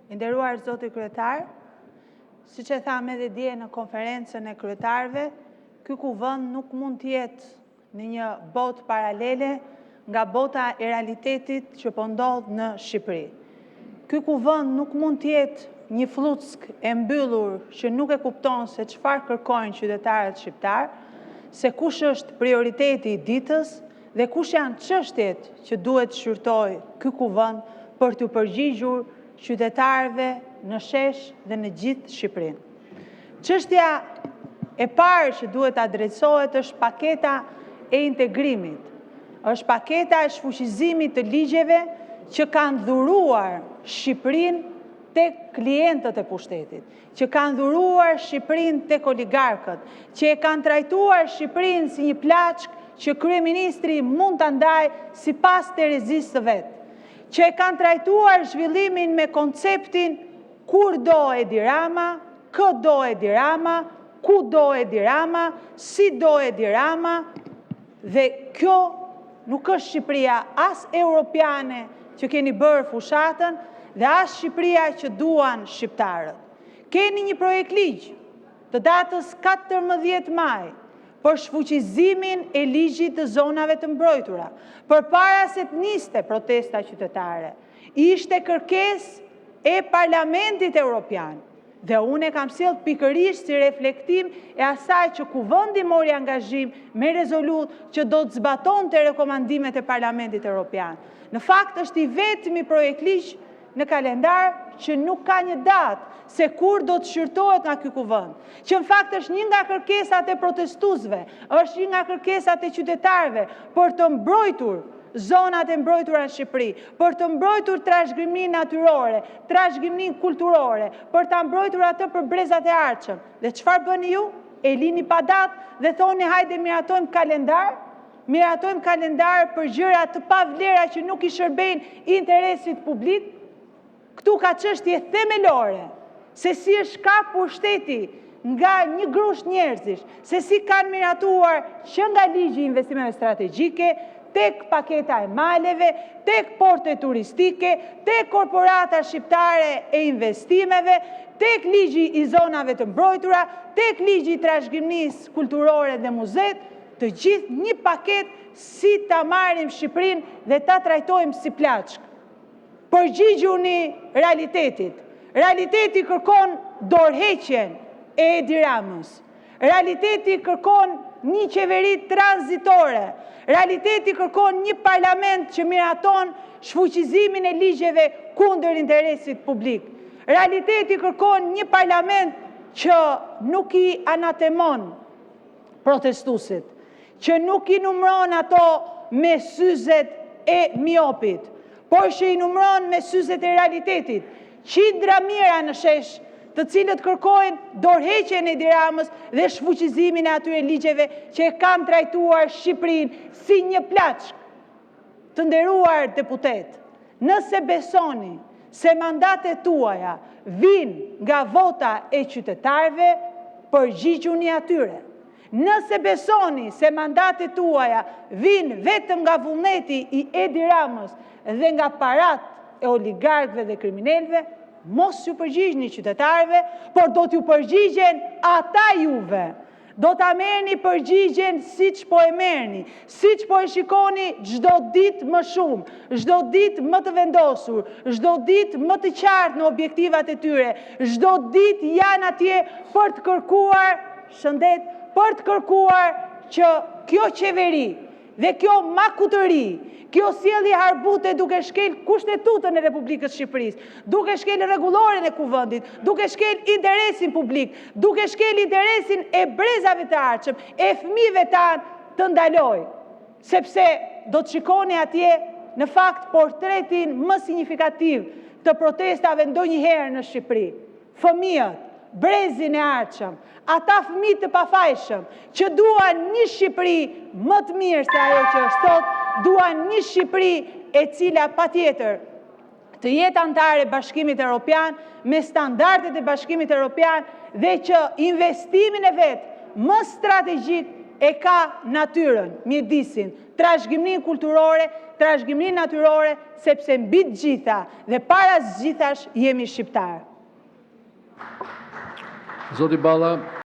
Nderuar zoti kryetar, siç e tham edhe dje në konferencën e kryetarëve, ky kuvend nuk mund të jetë në një botë paralele nga bota e realitetit që po ndodh në Shqipëri. Ky kuvend nuk mund të jetë një fluck e mbyllur që nuk e kupton se çfarë kërkojnë qytetarët shqiptar, se kush është prioriteti i ditës dhe kush janë çështjet që duhet shqyrtoj ky kuvend për t'u përgjigjur qytetarëve në shesh dhe në gjithë Shqipërinë. Çështja e parë që duhet adresohet është paketa e integrimit. Është paketa e shfuqizimit të ligjeve që kanë dhuruar Shqipërinë tek klientët e pushtetit, që kanë dhuruar Shqipërinë tek oligarkët, që e kanë trajtuar Shqipërinë si një plaçk që kryeministri mund ta ndajë sipas terezisë së vet, që e kanë trajtuar zhvillimin me konceptin kur do Edi Rama, kë do Edi Rama, ku do Edi Rama, si do Edi Rama, dhe kjo nuk është Shqipëria as europiane që keni bërë fushatën dhe as Shqipëria që duan shqiptarët. Keni një projekt ligj të datës 14 maj për shfuqizimin e ligjit të zonave të mbrojtura, përpara se të niste protesta qytetare. Ishte kërkesë e Parlamentit Evropian dhe unë e kam sjellë pikërisht si reflektim e asaj që kuvendi mori angazhim me rezolutë që do të zbatonte rekomandimet e Parlamentit Evropian. Në fakt është i vetmi projekt ligj në kalendar që nuk ka një datë se kur do të shqyrtohet nga ky kuvend, që në fakt është një nga kërkesat e protestuesve, është një nga kërkesat e qytetarëve për të mbrojtur zonat e mbrojtura në Shqipëri, për të mbrojtur trashëgiminë natyrore, trashëgiminë kulturore, për ta mbrojtur atë për brezat e ardhshëm. Dhe çfarë bëni ju? E lini pa datë dhe thoni hajde miratojmë kalendar për gjëra të pavlera që nuk i shërbejnë interesit publik. Këtu ka çështje themelore, se si është ka pushteti nga një grusht njerëzish, se si kanë miratuar që nga ligji i investimeve strategjike, tek paketa e maleve, tek porte turistike, tek korporata shqiptare e investimeve, tek ligji i zonave të mbrojtura, tek ligji i trashëgimisë kulturore dhe muzet, të gjithë një paket si ta marrim Shqipërinë dhe ta trajtojmë si plaçk. Përgjigjuni realitetit. Realiteti kërkon dorëheqjen e Edi Ramës. Realiteti kërkon një qeveri tranzitore. Realiteti kërkon një parlament që miraton shfuqizimin e ligjeve kundër interesit publik. Realiteti kërkon një parlament që nuk i anatemon protestuesit, që nuk i numëron ato me syzet e miopit, por që i numëron me syzet e realitetit. Qindra mira në shesh, të cilët kërkojnë dorëheqjen e Edi Ramës dhe shfuqizimin e atyre ligjeve që e kanë trajtuar Shqipërinë si një plaçk. Të nderuar deputet, nëse besoni se mandatet tuaja vijnë nga vota e qytetarëve, përgjigjuni atyre. Nëse besoni se mandatet tuaja vijnë vetëm nga vullneti i Edi Ramës dhe nga parat e oligarkëve dhe kriminalëve, mos ju përgjigjni qytetarëve, por do t'ju përgjigjen ata juve. Do ta merrni përgjigjen siç po e merrni, siç po e shikoni çdo ditë më shumë, çdo ditë më të vendosur, çdo ditë më të qartë në objektivat e tyre, çdo ditë janë atje për të kërkuar shëndet, për të kërkuar që kjo qeveri dhe kjo makutëri, kjo sjellje harbute duke shkel kushtetutën e Republikës Shqipërisë, duke shkel rregulloren e kuvendit, duke shkel interesin publik, duke shkel interesin e brezave të ardhshëm, e fëmijëve tanë të ndaloj, sepse do të shikoni atje në fakt portretin më signifikativ të protestave ndonjëherë në Shqipëri. Fëmijët, brezin e ardhshëm, ata fëmijë të pafajshëm, që duan një Shqipëri më të mirë se ajo që është sot, duan një Shqipëri e cila patjetër të jetë antare e Bashkimit Evropian me standardet e Bashkimit Evropian dhe që investimin e vet më strategjik e ka natyrën, mjedisin trashëgiminë kulturore, trashëgiminë natyrore, sepse mbi të gjitha dhe para të gjithash jemi shqiptarë. Zoti Balla.